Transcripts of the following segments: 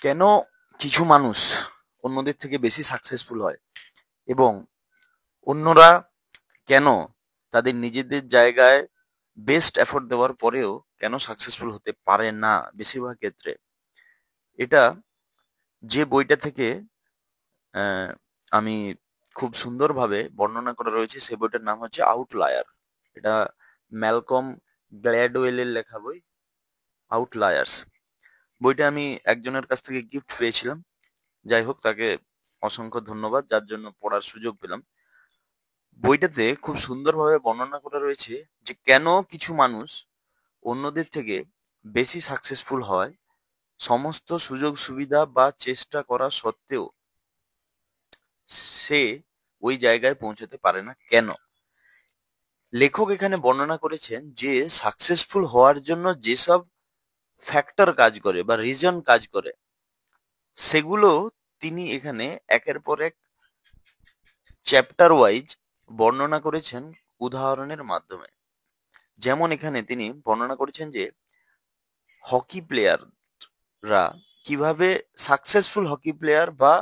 কেন কিছু মানুষ অন্যদের থেকে বেশি সাকসেসফুল হয় এবং অন্যরা কেন তাদের নিজেদের জায়গায় বেস্ট এফোর্ট দেওয়ার পরেও কেন সাকসেসফুল হতে পারে না বেশিরভাগ ক্ষেত্রে। এটা যে বইটা থেকে আহ, আমি খুব সুন্দরভাবে বর্ণনা করা রয়েছে, সেই বইটার নাম হচ্ছে আউটলায়ার। এটা ম্যালকম গ্ল্যাডওয়েলের লেখা বই, আউটলায়ার্স। বইটা আমি একজনের কাছ থেকে গিফট পেয়েছিলাম। যাই হোক, তাকে অসংখ্য ধন্যবাদ, যার জন্য পড়ার সুযোগ পেলাম। বইটাতে খুব সুন্দরভাবে বর্ণনা করা রয়েছে যে কেন কিছু মানুষ অন্যদের থেকে বেশি সাকসেসফুল হয়, সমস্ত সুযোগ সুবিধা বা চেষ্টা করা সত্ত্বেও সে ওই জায়গায় পৌঁছতে পারে না কেন। লেখক এখানে বর্ণনা করেছেন যে সাকসেসফুল হওয়ার জন্য যেসব ফ্যাক্টর কাজ করে বা রিজন কাজ করে, সেগুলো তিনি এখানে একের পর এক চ্যাপ্টার ওয়াইজ বর্ণনা করেছেন উদাহরণের মাধ্যমে। যেমন এখানে তিনি বর্ণনা করেছেন যে হকি প্লেয়াররা কিভাবে সাকসেসফুল হকি প্লেয়ার বা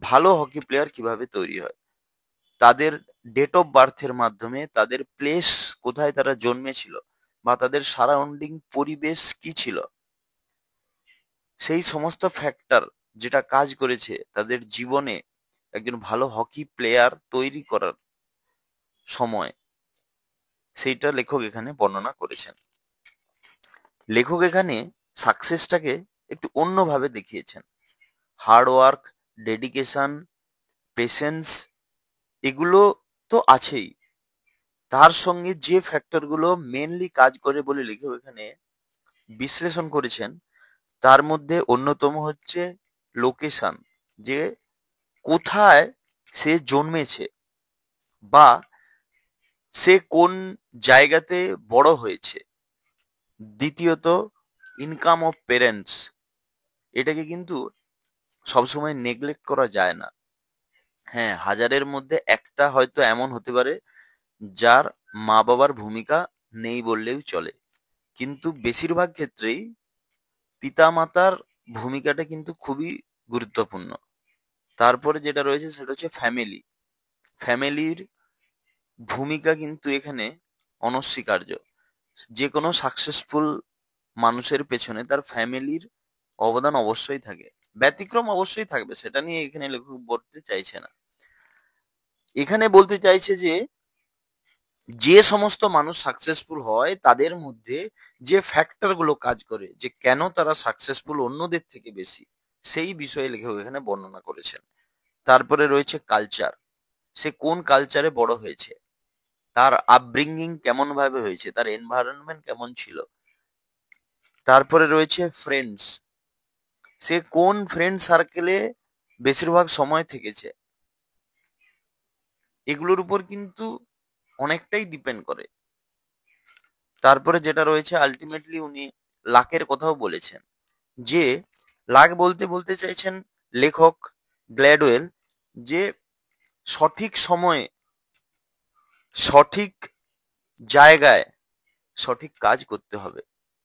ভালো হকি প্লেয়ার কিভাবে তৈরি হয়, তাদের ডেট অফ বার্থের মাধ্যমে, তাদের প্লেস কোথায় তারা জন্মেছিল বা তাদের সারাউন্ডিং পরিবেশ কি ছিল, সেই সমস্ত ফ্যাক্টর যেটা কাজ করেছে তাদের জীবনে একজন ভালো হকি প্লেয়ার তৈরি করার সময়, সেইটা লেখক এখানে বর্ণনা করেছেন। লেখক এখানে সাকসেসটাকে একটু অন্যভাবে দেখিয়েছেন। হার্ড ওয়ার্ক, ডেডিকেশন, পেশেন্স, এগুলো তো আছেই, তার সঙ্গে যে ফ্যাক্টরগুলো মেনলি কাজ করে বলে লেখক এখানে বিশ্লেষণ করেছেন, তার মধ্যে অন্যতম হচ্ছে লোকেশন, যে কোথায় সে জন্মেছে বা সে কোন জায়গাতে বড় হয়েছে। দ্বিতীয়ত ইনকাম অফ পেরেন্টস, এটাকে কিন্তু সবসময় নেগলেক্ট করা যায় না। হ্যাঁ, হাজারের মধ্যে একটা হয়তো এমন হতে পারে যার মা বাবার ভূমিকা নেই বললেও চলে, কিন্তু বেশিরভাগ ক্ষেত্রেই পিতা মাতার ভূমিকাটা কিন্তু খুবই গুরুত্বপূর্ণ। তারপরে যেটা রয়েছে সেটা হচ্ছে ফ্যামিলি। ফ্যামিলির ভূমিকা কিন্তু এখানে অনস্বীকার্য। যে কোনো সাকসেসফুল মানুষের পেছনে তার ফ্যামিলির অবদান অবশ্যই থাকে, ব্যতিক্রম অবশ্যই থাকবে, সেটা নিয়ে এখানে লেখক বলতে চাইছে না। এখানে বলতে চাইছে যে যে সমস্ত মানুষ সাকসেসফুল হয় তাদের মধ্যে যে ফ্যাক্টর গুলো কাজ করে, যে কেন তারা সাকসেসফুল অন্যদের থেকে বেশি, সেই বিষয়ে লেখক এখানে বর্ণনা করেছেন। তারপরে রয়েছে কালচার, সে কোন কালচারে বড় হয়েছে, তার আপব্রিঙ্গিং কেমন ভাবে হয়েছে, তার এনভায়রনমেন্ট কেমন ছিল। তারপরে রয়েছে ফ্রেন্ডস, সে কোন ফ্রেন্ড সার্কেলে বেশিরভাগ সময় থেকেছে। এগুলোর উপর কিন্তু অনেকটাই ডিপেন্ড করে। তারপরে যেটা রয়েছে, আলটিমেটলি উনি লাকের কথাও বলেছেন, যে লাক বলতে বলতে চাইছেন লেখক গ্ল্যাডওয়েল যে সঠিক সময়ে সঠিক জায়গায় সঠিক কাজ করতে হবে,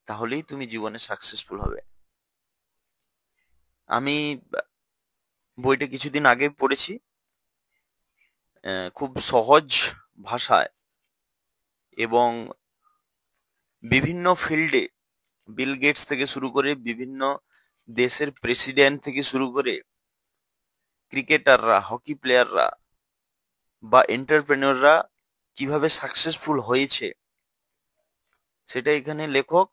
তাহলেই তুমি জীবনে সাকসেসফুল হবে। আমি বইটা কিছুদিন আগে পড়েছি, খুব সহজ ভাষায় এবং বিভিন্ন ফিল্ডে, বিল গেটস থেকে শুরু করে বিভিন্ন দেশের প্রেসিডেন্ট থেকে শুরু করে ক্রিকেটাররা, হকি প্লেয়াররা বা এন্টারপ্রেনিয়ররা কিভাবে সাকসেসফুল হয়েছে, সেটা এখানে লেখক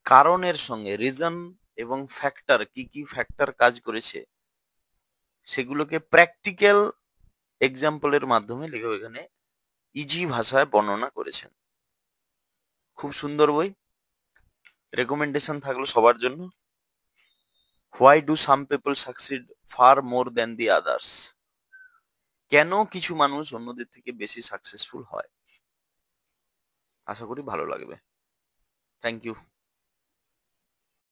কারণের সঙ্গে, রিজন এবং ফ্যাক্টর, কি কি ফ্যাক্টর কাজ করেছে, সেগুলোকে প্র্যাকটিক্যাল এক্সাম্পলের মাধ্যমে লেখক এখানে ইজি ভাষায় বর্ণনা করেছেন। খুব সুন্দর বই, রেকমেন্ডেশন থাকলো সবার জন্য। Why do some people succeed fur more than the others, কেন কিছু মানুষ অন্যদের থেকে বেশি সাকসেসফুল হয়। আশা করি ভালো লাগবে। Thank you.